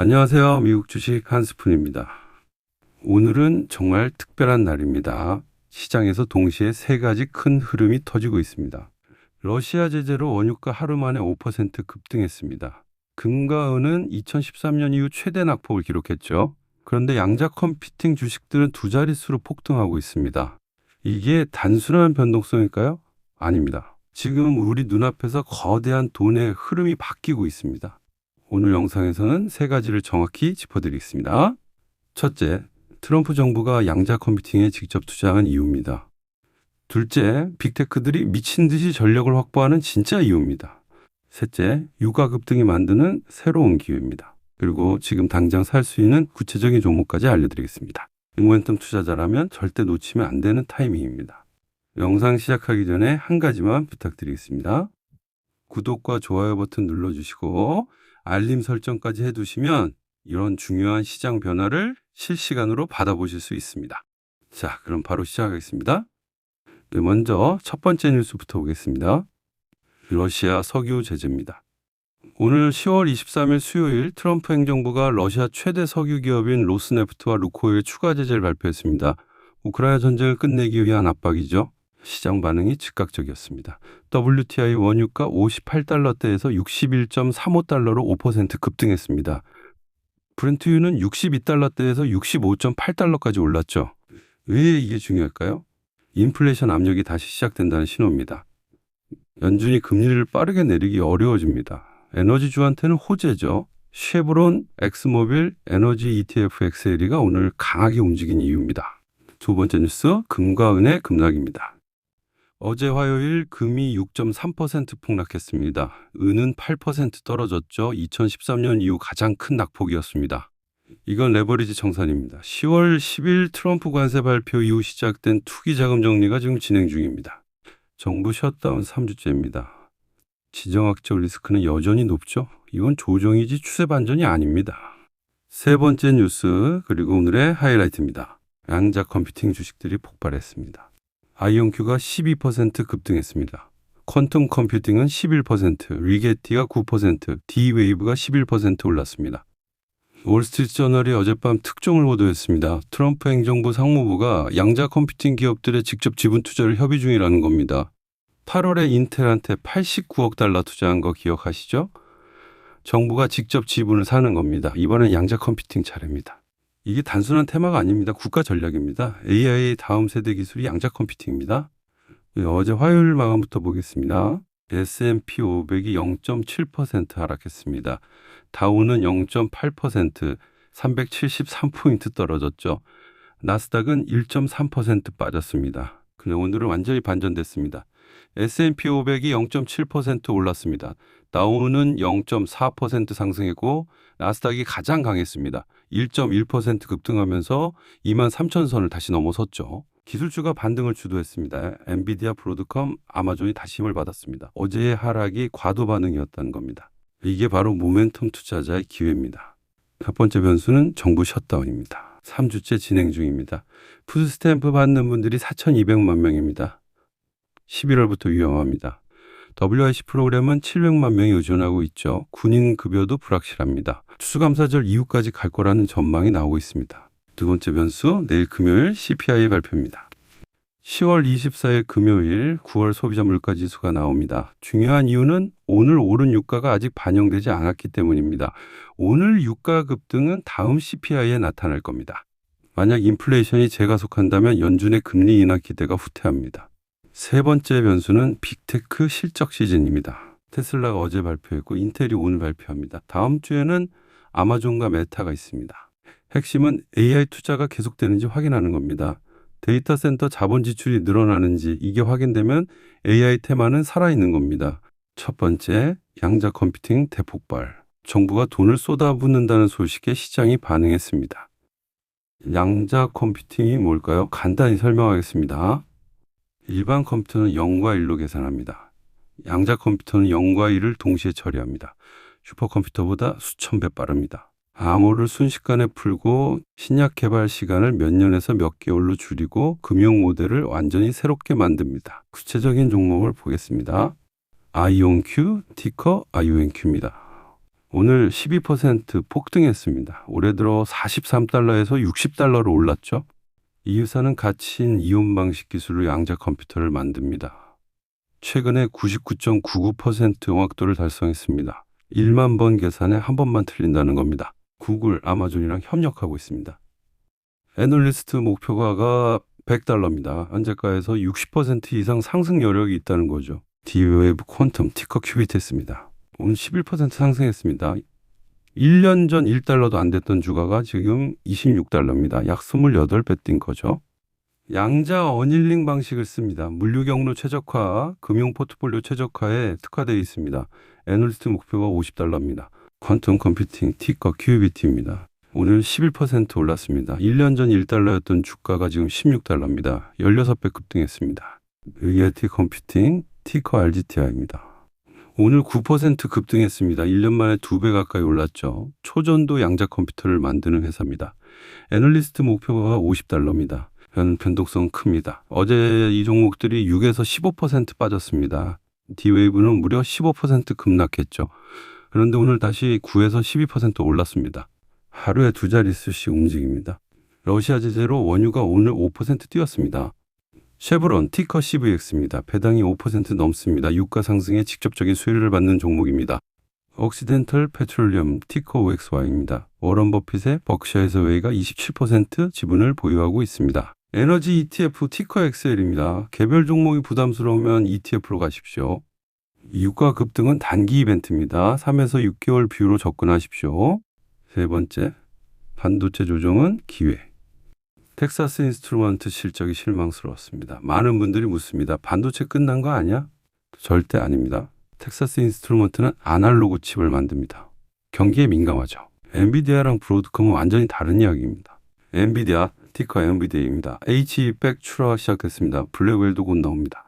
안녕하세요. 미국 주식 한스푼입니다. 오늘은 정말 특별한 날입니다. 시장에서 동시에 세 가지 큰 흐름이 터지고 있습니다. 러시아 제재로 원유가 하루 만에 5% 급등했습니다. 금과 은은 2013년 이후 최대 낙폭을 기록했죠. 그런데 양자 컴퓨팅 주식들은 두 자릿수로 폭등하고 있습니다. 이게 단순한 변동성일까요? 아닙니다. 지금 우리 눈앞에서 거대한 돈의 흐름이 바뀌고 있습니다. 오늘 영상에서는 세 가지를 정확히 짚어드리겠습니다. 첫째, 트럼프 정부가 양자 컴퓨팅에 직접 투자한 이유입니다. 둘째, 빅테크들이 미친 듯이 전력을 확보하는 진짜 이유입니다. 셋째, 유가 급등이 만드는 새로운 기회입니다. 그리고 지금 당장 살 수 있는 구체적인 종목까지 알려드리겠습니다. 모멘텀 투자자라면 절대 놓치면 안 되는 타이밍입니다. 영상 시작하기 전에 한 가지만 부탁드리겠습니다. 구독과 좋아요 버튼 눌러주시고 알림 설정까지 해두시면 이런 중요한 시장 변화를 실시간으로 받아보실 수 있습니다. 자, 그럼 바로 시작하겠습니다. 먼저 첫 번째 뉴스부터 보겠습니다. 러시아 석유 제재입니다. 오늘 10월 23일 수요일 트럼프 행정부가 러시아 최대 석유 기업인 로스네프트와 루코일 추가 제재를 발표했습니다. 우크라이나 전쟁을 끝내기 위한 압박이죠. 시장 반응이 즉각적이었습니다. WTI 원유가 58달러대에서 61.35달러로 5% 급등했습니다. 브렌트유는 62달러대에서 65.8달러까지 올랐죠. 왜 이게 중요할까요? 인플레이션 압력이 다시 시작된다는 신호입니다. 연준이 금리를 빠르게 내리기 어려워집니다. 에너지주한테는 호재죠. 쉐브론, 엑스모빌, 에너지 ETF XLE가 오늘 강하게 움직인 이유입니다. 두 번째 뉴스, 금과 은의 급락입니다. 어제 화요일 금이 6.3% 폭락했습니다. 은은 8% 떨어졌죠. 2013년 이후 가장 큰 낙폭이었습니다. 이건 레버리지 청산입니다. 10월 10일 트럼프 관세 발표 이후 시작된 투기 자금 정리가 지금 진행 중입니다. 정부 셧다운 3주째입니다. 지정학적 리스크는 여전히 높죠. 이건 조정이지 추세 반전이 아닙니다. 세 번째 뉴스, 그리고 오늘의 하이라이트입니다. 양자 컴퓨팅 주식들이 폭발했습니다. 아이온큐가 12% 급등했습니다. 퀀텀 컴퓨팅은 11%, 리게티가 9%, D-웨이브가 11% 올랐습니다. 월스트리트 저널이 어젯밤 특종을 보도했습니다. 트럼프 행정부 상무부가 양자 컴퓨팅 기업들의 직접 지분 투자를 협의 중이라는 겁니다. 8월에 인텔한테 89억 달러 투자한 거 기억하시죠? 정부가 직접 지분을 사는 겁니다. 이번엔 양자 컴퓨팅 차례입니다. 이게 단순한 테마가 아닙니다. 국가 전략입니다. AI의 다음 세대 기술이 양자 컴퓨팅입니다. 어제 화요일 마감부터 보겠습니다. S&P 500이 0.7% 하락했습니다. 다우는 0.8%, 373포인트 떨어졌죠. 나스닥은 1.3% 빠졌습니다. 근데 오늘은 완전히 반전됐습니다. S&P 500이 0.7% 올랐습니다. 다우는 0.4% 상승했고 나스닥이 가장 강했습니다. 1.1% 급등하면서 23,000선을 다시 넘어섰죠. 기술주가 반등을 주도했습니다. 엔비디아, 브로드컴, 아마존이 다시 힘을 받았습니다. 어제의 하락이 과도 반응이었다는 겁니다. 이게 바로 모멘텀 투자자의 기회입니다. 첫 번째 변수는 정부 셧다운입니다. 3주째 진행 중입니다. 푸드스탬프 받는 분들이 4,200만 명입니다. 11월부터 위험합니다. WIC 프로그램은 700만 명이 의존하고 있죠. 군인 급여도 불확실합니다. 추수감사절 이후까지 갈 거라는 전망이 나오고 있습니다. 두 번째 변수, 내일 금요일 CPI 발표입니다. 10월 24일 금요일 9월 소비자 물가지수가 나옵니다. 중요한 이유는 오늘 오른 유가가 아직 반영되지 않았기 때문입니다. 오늘 유가 급등은 다음 CPI에 나타날 겁니다. 만약 인플레이션이 재가속한다면 연준의 금리 인하 기대가 후퇴합니다. 세 번째 변수는 빅테크 실적 시즌입니다. 테슬라가 어제 발표했고 인텔이 오늘 발표합니다. 다음 주에는 아마존과 메타가 있습니다. 핵심은 AI 투자가 계속되는지 확인하는 겁니다. 데이터 센터 자본 지출이 늘어나는지 이게 확인되면 AI 테마는 살아있는 겁니다. 첫 번째, 양자 컴퓨팅 대폭발. 정부가 돈을 쏟아붓는다는 소식에 시장이 반응했습니다. 양자 컴퓨팅이 뭘까요? 간단히 설명하겠습니다. 일반 컴퓨터는 0과 1로 계산합니다. 양자 컴퓨터는 0과 1을 동시에 처리합니다. 슈퍼컴퓨터보다 수천 배 빠릅니다. 암호를 순식간에 풀고 신약 개발 시간을 몇 년에서 몇 개월로 줄이고 금융 모델을 완전히 새롭게 만듭니다. 구체적인 종목을 보겠습니다. 아이온큐, 티커 IONQ입니다. 오늘 12% 폭등했습니다. 올해 들어 43달러에서 60달러로 올랐죠. 이 회사는 갇힌 이온 방식 기술로 양자 컴퓨터를 만듭니다. 최근에 99.99% 정확도를 달성했습니다. 1만 번 계산에 한 번만 틀린다는 겁니다. 구글, 아마존이랑 협력하고 있습니다. 애널리스트 목표가가 100달러입니다. 현재가에서 60% 이상 상승 여력이 있다는 거죠. D-Wave 퀀텀 티커 큐비트였습니다. 오늘 11% 상승했습니다. 1년 전 1달러도 안 됐던 주가가 지금 26달러입니다. 약 28배 뛴 거죠. 양자 어닐링 방식을 씁니다. 물류 경로 최적화, 금융 포트폴리오 최적화에 특화되어 있습니다. 애널리스트 목표가 50달러입니다. 퀀텀 컴퓨팅 티커 QBT입니다. 오늘 11% 올랐습니다. 1년 전 1달러였던 주가가 지금 16달러입니다. 16배 급등했습니다. 리얼티 컴퓨팅 티커 RGTI입니다. 오늘 9% 급등했습니다. 1년 만에 2배 가까이 올랐죠. 초전도 양자 컴퓨터를 만드는 회사입니다. 애널리스트 목표가 50달러입니다. 변동성 큽니다. 어제 이 종목들이 6에서 15% 빠졌습니다. D-Wave는 무려 15% 급락했죠. 그런데 오늘 다시 9에서 12% 올랐습니다. 하루에 두 자릿수씩 움직입니다. 러시아 제재로 원유가 오늘 5% 뛰었습니다. 쉐브론 티커 CVX입니다. 배당이 5% 넘습니다. 유가 상승에 직접적인 수혜를 받는 종목입니다. 옥시덴털 페트롤리엄 티커 OXY입니다. 워런 버핏의 버크셔 해서웨이가 27% 지분을 보유하고 있습니다. 에너지 ETF 티커 XL입니다. 개별 종목이 부담스러우면 ETF로 가십시오. 유가 급등은 단기 이벤트입니다. 3에서 6개월 뷰로 접근하십시오. 세 번째, 반도체 조정은 기회. 텍사스 인스트루먼트 실적이 실망스러웠습니다. 많은 분들이 묻습니다. 반도체 끝난 거 아니야? 절대 아닙니다. 텍사스 인스트루먼트는 아날로그 칩을 만듭니다. 경기에 민감하죠. 엔비디아랑 브로드컴은 완전히 다른 이야기입니다. 엔비디아, 티커 엔비디아입니다. H200 출하가 시작됐습니다. 블랙웰도 곧 나옵니다.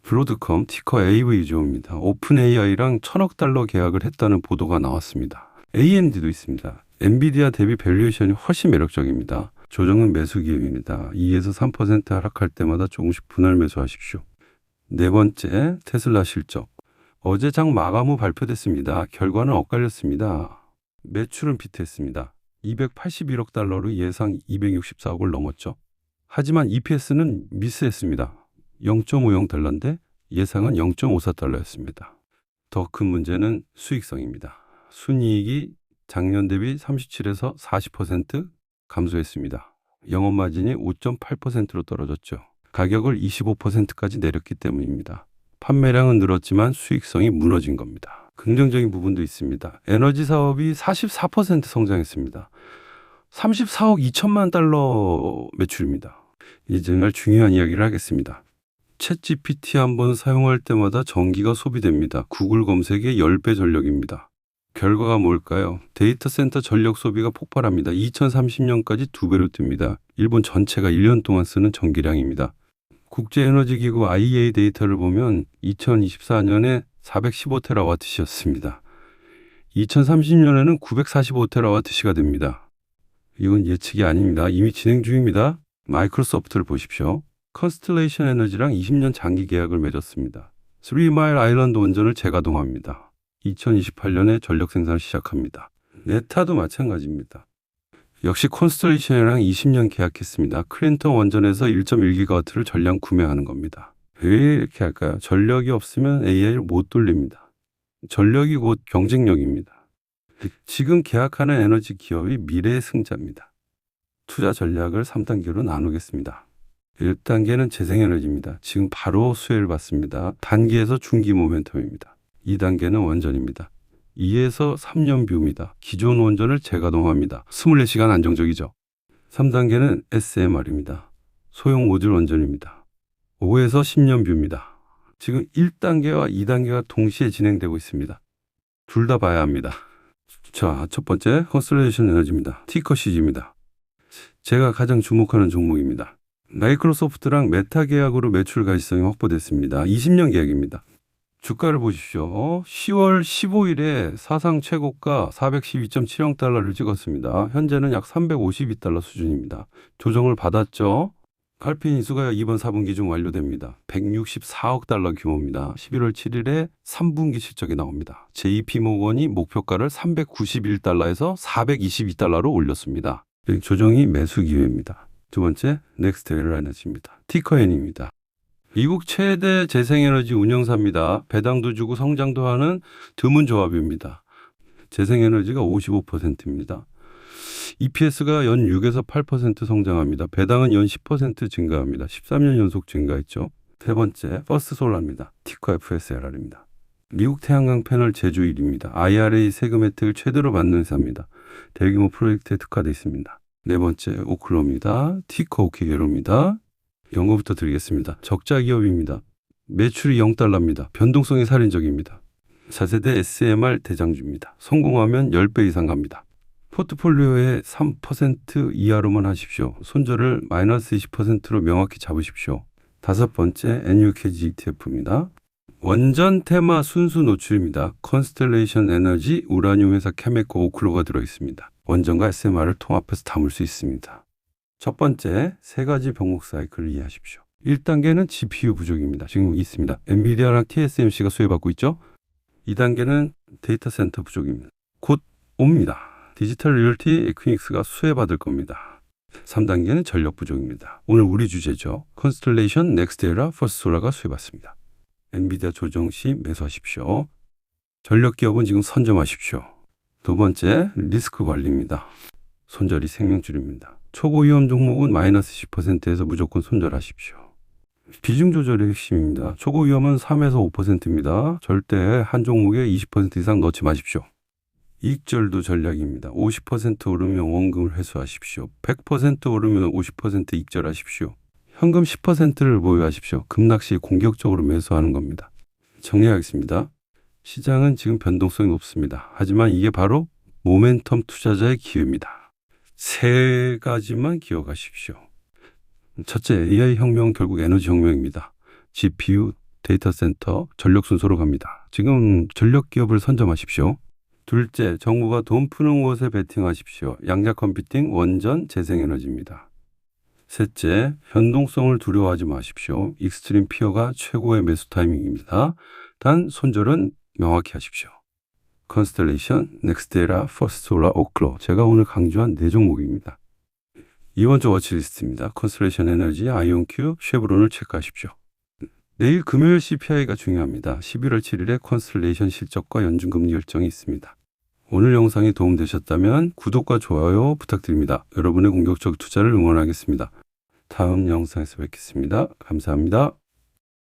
브로드컴, 티커 AV조입니다. 오픈 AI랑 1000억 달러 계약을 했다는 보도가 나왔습니다. AMD도 있습니다. 엔비디아 대비 밸류에이션이 훨씬 매력적입니다. 조정은 매수 기회입니다. 2에서 3% 하락할 때마다 조금씩 분할 매수하십시오. 네 번째, 테슬라 실적. 어제 장 마감 후 발표됐습니다. 결과는 엇갈렸습니다. 매출은 비트했습니다. 281억 달러로 예상 264억을 넘었죠. 하지만 EPS는 미스했습니다. 0.50달러인데 예상은 0.54달러였습니다. 더 큰 문제는 수익성입니다. 순이익이 작년 대비 37에서 40% 감소했습니다. 영업마진이 5.8%로 떨어졌죠. 가격을 25%까지 내렸기 때문입니다. 판매량은 늘었지만 수익성이 무너진 겁니다. 긍정적인 부분도 있습니다. 에너지 사업이 44% 성장했습니다. 34억 2천만 달러 매출입니다. 이제 정말 중요한 이야기를 하겠습니다. 챗GPT 한번 사용할 때마다 전기가 소비됩니다. 구글 검색의 10배 전력입니다. 결과가 뭘까요? 데이터 센터 전력 소비가 폭발합니다. 2030년까지 2배로 뜹니다. 일본 전체가 1년 동안 쓰는 전기량입니다. 국제에너지기구 IEA 데이터를 보면 2024년에 415테라와트시였습니다. 2030년에는 945테라와트시가 됩니다. 이건 예측이 아닙니다. 이미 진행 중입니다. 마이크로소프트를 보십시오. 컨스텔레이션 에너지랑 20년 장기 계약을 맺었습니다. 3마일 아일랜드 원전을 재가동합니다. 2028년에 전력 생산을 시작합니다. 네타도 마찬가지입니다. 역시 콘스텔레이션이랑 20년 계약했습니다. 클린턴 원전에서 1.1기가와트를 전량 구매하는 겁니다. 왜 이렇게 할까요? 전력이 없으면 AI를 못 돌립니다. 전력이 곧 경쟁력입니다. 지금 계약하는 에너지 기업이 미래의 승자입니다. 투자 전략을 3단계로 나누겠습니다. 1단계는 재생에너지입니다. 지금 바로 수혜를 받습니다. 단기에서 중기 모멘텀입니다. 2단계는 원전입니다. 2에서 3년 뷰입니다. 기존 원전을 재가동합니다. 24시간 안정적이죠. 3단계는 SMR입니다. 소형 모듈 원전입니다. 5에서 10년 뷰입니다. 지금 1단계와 2단계가 동시에 진행되고 있습니다. 둘 다 봐야 합니다. 자, 첫 번째 컨스텔레이션 에너지입니다. 티커 CG입니다. 제가 가장 주목하는 종목입니다. 마이크로소프트랑 메타 계약으로 매출 가시성이 확보됐습니다. 20년 계약입니다. 주가를 보십시오. 10월 15일에 사상 최고가 412.70달러를 찍었습니다. 현재는 약 352달러 수준입니다. 조정을 받았죠. 알핀 인수가 이번 4분기 중 완료됩니다. 164억 달러 규모입니다. 11월 7일에 3분기 실적이 나옵니다. JP모건이 목표가를 391달러에서 422달러로 올렸습니다. 조정이 매수 기회입니다. 두 번째, 넥스트에라 에너지입니다. 티커N입니다. 미국 최대 재생에너지 운영사입니다. 배당도 주고 성장도 하는 드문 조합입니다. 재생에너지가 55%입니다. EPS가 연 6에서 8% 성장합니다. 배당은 연 10% 증가합니다. 13년 연속 증가했죠. 세 번째, 퍼스트솔라입니다. 티커 FSLR입니다. 미국 태양광 패널 제조 1위입니다. IRA 세금 혜택을 최대로 받는 회사입니다. 대규모 프로젝트에 특화되어 있습니다. 네 번째, 오클로입니다. 티커 오키게로입니다. 연거부터 드리겠습니다. 적자 기업입니다. 매출이 0달러입니다. 변동성이 살인적입니다. 4세대 SMR 대장주입니다. 성공하면 10배 이상 갑니다. 포트폴리오에 3% 이하로만 하십시오. 손절을 마이너스 20%로 명확히 잡으십시오. 다섯 번째, NUKG ETF입니다. 원전 테마 순수 노출입니다. 컨스텔레이션 에너지, 우라늄 회사 케메코 오클로가 들어있습니다. 원전과 SMR을 통합해서 담을 수 있습니다. 첫 번째, 세 가지 병목 사이클을 이해하십시오. 1단계는 GPU 부족입니다. 지금 있습니다. 엔비디아랑 TSMC가 수혜받고 있죠. 2단계는 데이터 센터 부족입니다. 곧 옵니다. 디지털 리얼티 에퀴닉스가 수혜받을 겁니다. 3단계는 전력 부족입니다. 오늘 우리 주제죠. 컨스텔레이션, 넥스트에라, 퍼스트솔라가 수혜받습니다. 엔비디아 조정 시 매수하십시오. 전력 기업은 지금 선점하십시오. 두 번째, 리스크 관리입니다. 손절이 생명줄입니다. 초고 위험 종목은 마이너스 10%에서 무조건 손절하십시오. 비중 조절의 핵심입니다. 초고 위험은 3에서 5%입니다. 절대 한 종목에 20% 이상 넣지 마십시오. 이익절도 전략입니다. 50% 오르면 원금을 회수하십시오. 100% 오르면 50% 익절하십시오. 현금 10%를 보유하십시오. 급락시 공격적으로 매수하는 겁니다. 정리하겠습니다. 시장은 지금 변동성이 높습니다. 하지만 이게 바로 모멘텀 투자자의 기회입니다. 세 가지만 기억하십시오. 첫째, AI 혁명은 결국 에너지 혁명입니다. GPU, 데이터 센터, 전력 순서로 갑니다. 지금 전력 기업을 선점하십시오. 둘째, 정부가 돈 푸는 곳에 베팅하십시오. 양자 컴퓨팅, 원전, 재생에너지입니다. 셋째, 변동성을 두려워하지 마십시오. 익스트림 피어가 최고의 매수 타이밍입니다. 단 손절은 명확히 하십시오. 컨스텔레이션, 넥스트에라, 퍼스트솔라, 오클로. 제가 오늘 강조한 네 종목입니다. 이번 주 워치리스트입니다. 컨스텔레이션 에너지, 아이온큐, 쉐브론을 체크하십시오. 내일 금요일 CPI가 중요합니다. 11월 7일에 컨스텔레이션 실적과 연준금리 결정이 있습니다. 오늘 영상이 도움되셨다면 구독과 좋아요 부탁드립니다. 여러분의 공격적 투자를 응원하겠습니다. 다음 영상에서 뵙겠습니다. 감사합니다.